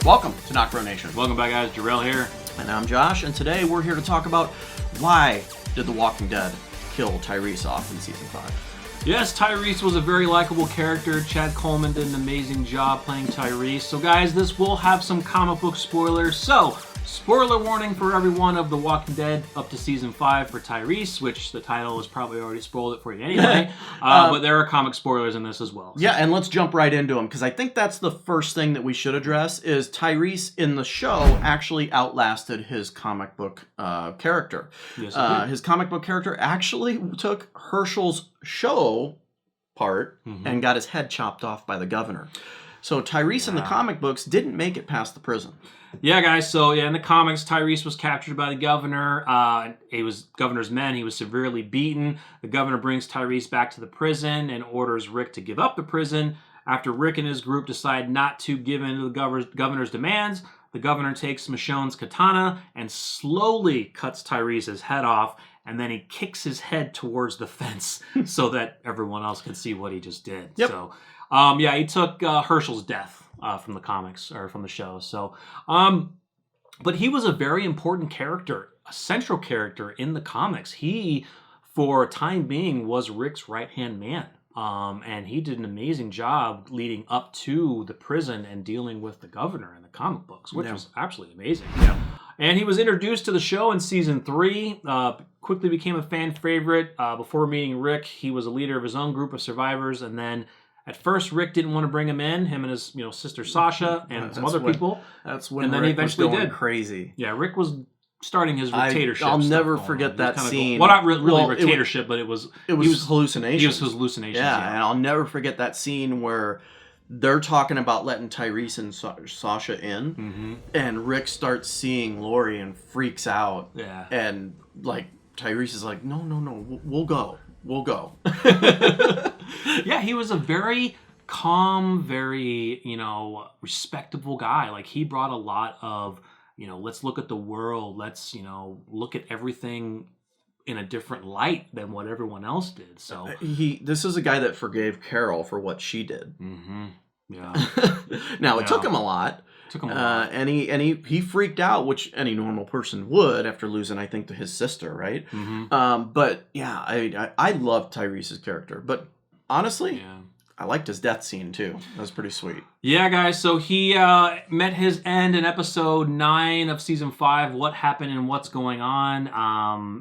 Welcome to NocBro Nation. Welcome back, guys. Jarrell here. And I'm Josh, and today we're here to talk about why did The Walking Dead kill Tyreese off in Season 5. Yes, Tyreese was a very likable character. Chad Coleman did an amazing job playing Tyreese. So, guys, this will have some comic book spoilers. So, spoiler warning for everyone of The Walking Dead up to Season 5 for Tyreese, which the title has probably already spoiled it for you anyway. But there are comic spoilers in this as well. So. Yeah, and let's jump right into them, because I think that's the first thing that we should address is Tyreese in the show actually outlasted his comic book character. Yes, his comic book character actually took Herschel's show part and got his head chopped off by the governor. So Tyreese in the comic books didn't make it past the prison. Yeah, guys. So, in the comics, Tyreese was captured by the governor. He was governor's men. He was severely beaten. The governor brings Tyreese back to the prison and orders Rick to give up the prison. After Rick and his group decide not to give in to the governor's demands, the governor takes Michonne's katana and slowly cuts Tyrese's head off, and then he kicks his head towards the fence so that everyone else can see what he just did. Yep. So, he took Herschel's death from the comics, or from the show. So, but he was a very important character, a central character in the comics. He, for a time being, was Rick's right-hand man. And he did an amazing job leading up to the prison and dealing with the governor in the comic books, which was absolutely amazing. Yeah. And he was introduced to the show in Season 3, quickly became a fan favorite. Before meeting Rick, he was a leader of his own group of survivors, and then at first, Rick didn't want to bring him in, him and his sister Sasha and some other people. That's when and then Rick he eventually was going did. Crazy. Yeah, Rick was starting his dictatorship. I'll stuff never going forget on. that scene. Well, not really dictatorship, but it was hallucinations. He was hallucinations. Yeah, and I'll never forget that scene where they're talking about letting Tyreese and Sasha in, and Rick starts seeing Lori and freaks out. Yeah. And like Tyreese is like, no, we'll go. Yeah, he was a very calm, very, respectable guy. Like, he brought a lot of, let's look at the world. Let's, look at everything in a different light than what everyone else did. So this is a guy that forgave Carol for what she did. Yeah. Now, it took him a lot. And he freaked out, which any normal person would after losing, I think, to his sister, right? But yeah, I loved Tyrese's character. But honestly, I liked his death scene too. That was pretty sweet. Yeah, guys. So he met his end in episode 9 of Season 5, What Happened and What's Going On.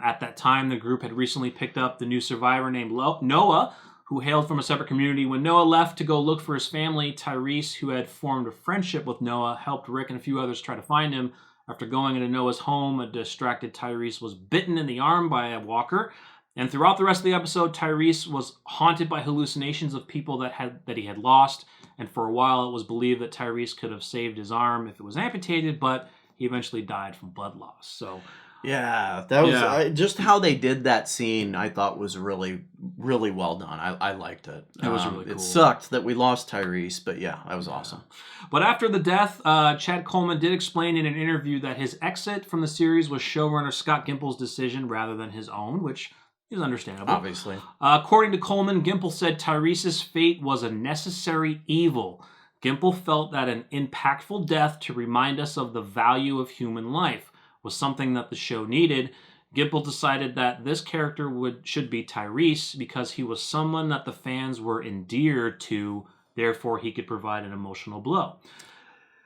At that time, the group had recently picked up the new survivor named Noah, who hailed from a separate community. When Noah left to go look for his family, Tyreese, who had formed a friendship with Noah, helped Rick and a few others try to find him. After going into Noah's home, a distracted Tyreese was bitten in the arm by a walker. And throughout the rest of the episode, Tyreese was haunted by hallucinations of people that he had lost. And for a while, it was believed that Tyreese could have saved his arm if it was amputated, but he eventually died from blood loss. So, yeah, that was just how they did that scene. I thought was really, really well done. I liked it. It was really cool. It sucked that we lost Tyreese, but yeah, that was awesome. But after the death, Chad Coleman did explain in an interview that his exit from the series was showrunner Scott Gimple's decision rather than his own, which is understandable. Obviously. According to Coleman, Gimple said Tyrese's fate was a necessary evil. Gimple felt that an impactful death to remind us of the value of human life was something that the show needed. Gimple decided that this character should be Tyreese because he was someone that the fans were endeared to, therefore he could provide an emotional blow.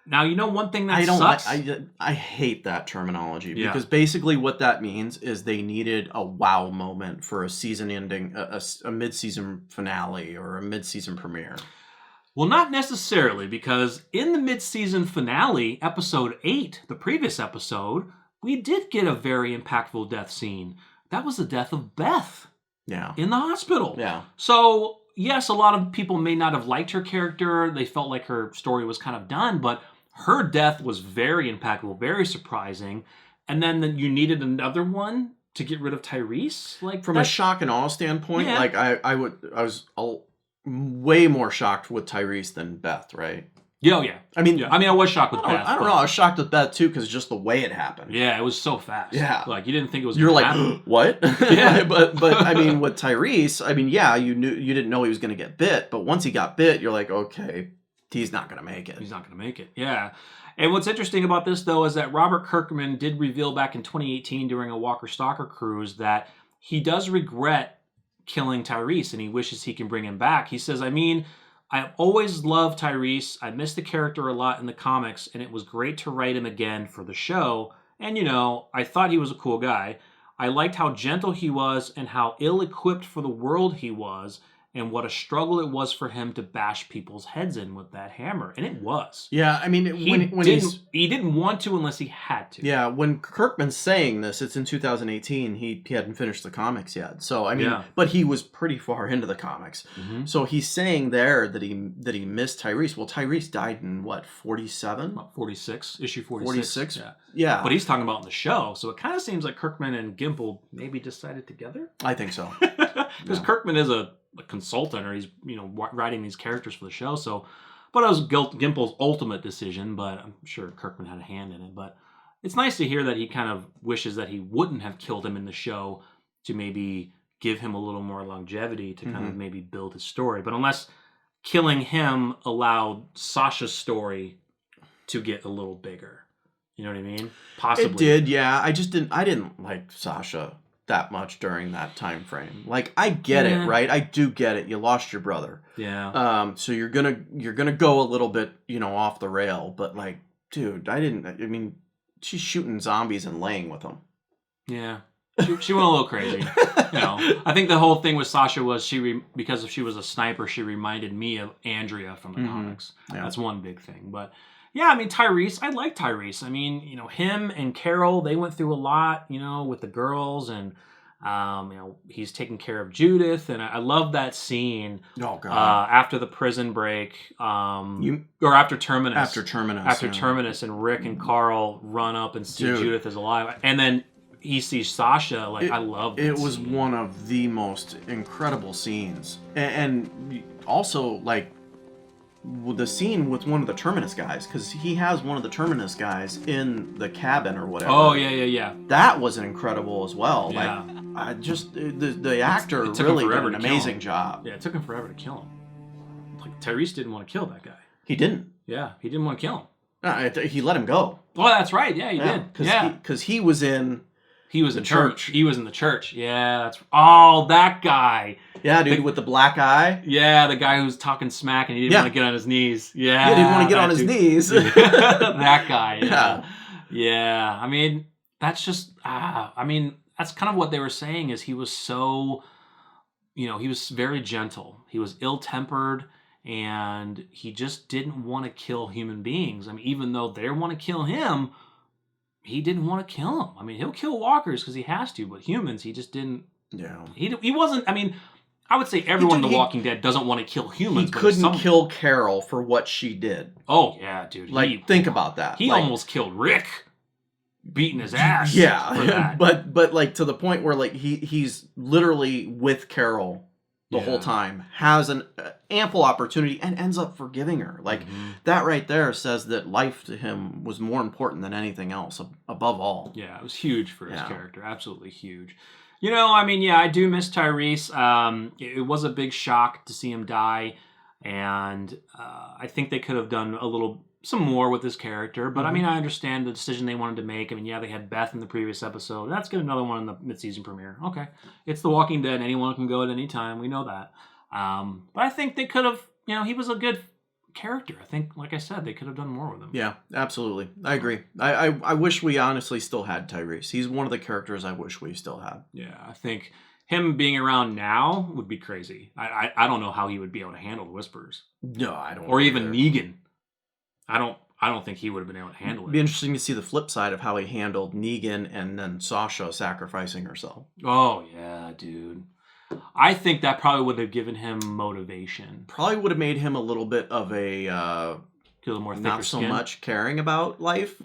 Now, one thing that sucks... I hate that terminology because basically what that means is they needed a wow moment for a season ending, a mid-season finale or a mid-season premiere. Well, not necessarily, because in the mid-season finale, episode 8, the previous episode, we did get a very impactful death scene. That was the death of Beth. Yeah. In the hospital. Yeah. So, yes, a lot of people may not have liked her character. They felt like her story was kind of done, but her death was very impactful, very surprising. And then you needed another one to get rid of Tyreese? Like, from a shock and awe standpoint, like I was way more shocked with Tyreese than Beth, right? Yeah, yeah. I mean, I was shocked with Beth. I don't know. I was shocked with Beth too because just the way it happened. Yeah, it was so fast. Yeah, like you didn't think it was. You're like, happen. What? Yeah, but I mean, with Tyreese, I mean, yeah, you didn't know he was going to get bit, but once he got bit, you're like, okay, he's not going to make it. He's not going to make it. Yeah. And what's interesting about this, though, is that Robert Kirkman did reveal back in 2018 during a Walker Stalker cruise that he does regret killing Tyreese and he wishes he can bring him back. He says, I always loved Tyreese. I missed the character a lot in the comics, and it was great to write him again for the show. And, I thought he was a cool guy. I liked how gentle he was and how ill-equipped for the world he was, and what a struggle it was for him to bash people's heads in with that hammer. And it was. Yeah, he didn't want to unless he had to. Yeah, when Kirkman's saying this, it's in 2018. He hadn't finished the comics yet. So, but he was pretty far into the comics. Mm-hmm. So he's saying there that he missed Tyreese. Well, Tyreese died in, what, 47? 46, issue 46. 46? Yeah. But he's talking about in the show. So it kind of seems like Kirkman and Gimple maybe decided together. I think so. Because Kirkman is a consultant, or he's writing these characters for the show. So, but it was Gimple's ultimate decision. But I'm sure Kirkman had a hand in it. But it's nice to hear that he kind of wishes that he wouldn't have killed him in the show to maybe give him a little more longevity to kind of maybe build his story. But unless killing him allowed Sasha's story to get a little bigger, you know what I mean? Possibly. It did, yeah. I didn't like Sasha that much during that time frame. Like, I get it, right? I do get it. You lost your brother. Yeah. So you're gonna go a little bit, off the rail. But like, dude, she's shooting zombies and laying with them. Yeah. She went a little crazy. I think the whole thing with Sasha was because if she was a sniper, she reminded me of Andrea from the comics. Yeah. That's one big thing. But yeah, Tyreese, I like Tyreese. Him and Carol, they went through a lot, with the girls, and he's taking care of Judith, and I love that scene. Oh God! After the prison break, or after Terminus. After Terminus, and Rick and Carl run up and see Judith is alive, and then he sees Sasha. I love that it was scene. One of the most incredible scenes, and also the scene with one of the Terminus guys, because he has one of the Terminus guys in the cabin or whatever. Oh yeah. That was incredible as well. Yeah. The actor really did an amazing job. Yeah, it took him forever to kill him. Tyreese didn't want to kill that guy. He didn't. Yeah, he didn't want to kill him. No, he let him go. Oh, that's right. Yeah, he did. Because he was in. He was in church. He was in the church. Yeah, that guy. Yeah, dude, with the black eye. Yeah, the guy who's talking smack and he didn't want to get on his knees. Yeah, he didn't want to get on his knees. That guy. Yeah. That's just. That's kind of what they were saying. Is he was so, he was very gentle. He was ill-tempered, and he just didn't want to kill human beings. even though they want to kill him, he didn't want to kill him. He'll kill walkers because he has to, but humans, he just didn't. Yeah. He wasn't. I would say everyone in The Walking Dead doesn't want to kill humans. He couldn't kill Carol for what she did. Oh yeah, dude. Think about that. He almost killed Rick, beating his ass. Yeah, for that. but to the point where he's literally with Carol the whole time, has an ample opportunity, and ends up forgiving her. That right there says that life to him was more important than anything else, above all. Yeah, it was huge for his character. Absolutely huge. I do miss Tyreese. It was a big shock to see him die, and I think they could have done some more with his character. But I understand the decision they wanted to make. They had Beth in the previous episode. Let's get another one in the mid-season premiere. Okay, it's The Walking Dead. Anyone can go at any time. We know that. But I think they could have. He was a good character. I think, like I said, they could have done more with him. Yeah, absolutely. I agree. I wish we honestly still had Tyreese. He's one of the characters I wish we still had. Yeah, I think him being around now would be crazy. I don't know how he would be able to handle the Whisperers. No, I don't. Or even Negan. I don't think he would have been able to handle it. It'd be interesting to see the flip side of how he handled Negan and then Sasha sacrificing herself. Oh yeah, dude. I think that probably would have given him motivation. Probably would have made him a little bit of a more not so much caring about life.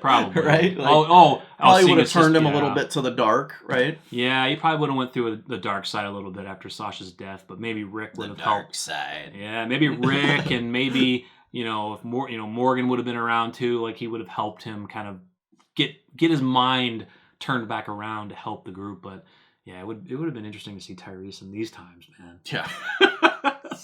Probably. Right? Probably would have turned him a little bit to the dark, right? Yeah, he probably would have went through the dark side a little bit after Sasha's death, but maybe Rick would have helped. The dark side. Yeah, maybe Rick, and maybe if Morgan would have been around too, he would have helped him kind of get his mind turned back around to help the group. But yeah, it would have been interesting to see Tyreese in these times, man. Yeah.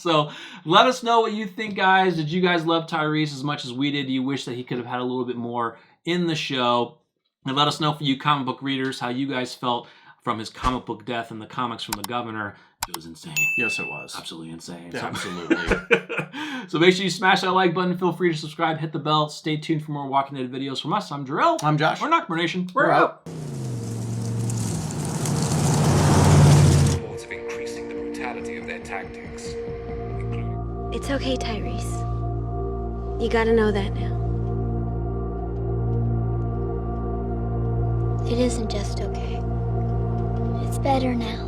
So let us know what you think, guys. Did you guys love Tyreese as much as we did? Do you wish that he could have had a little bit more in the show? And let us know, for you comic book readers, how you guys felt from his comic book death and the comics from the Governor. It was insane. Yes, it was. Absolutely insane. Yeah, absolutely. So make sure you smash that like button. Feel free to subscribe, hit the bell. Stay tuned for more Walking Dead videos from us. I'm Jarrell. I'm Josh. We're NocBro Nation. We're out. Reports of increasing the brutality of their tactics. It's okay, Tyreese. You gotta know that now. It isn't just okay. It's better now.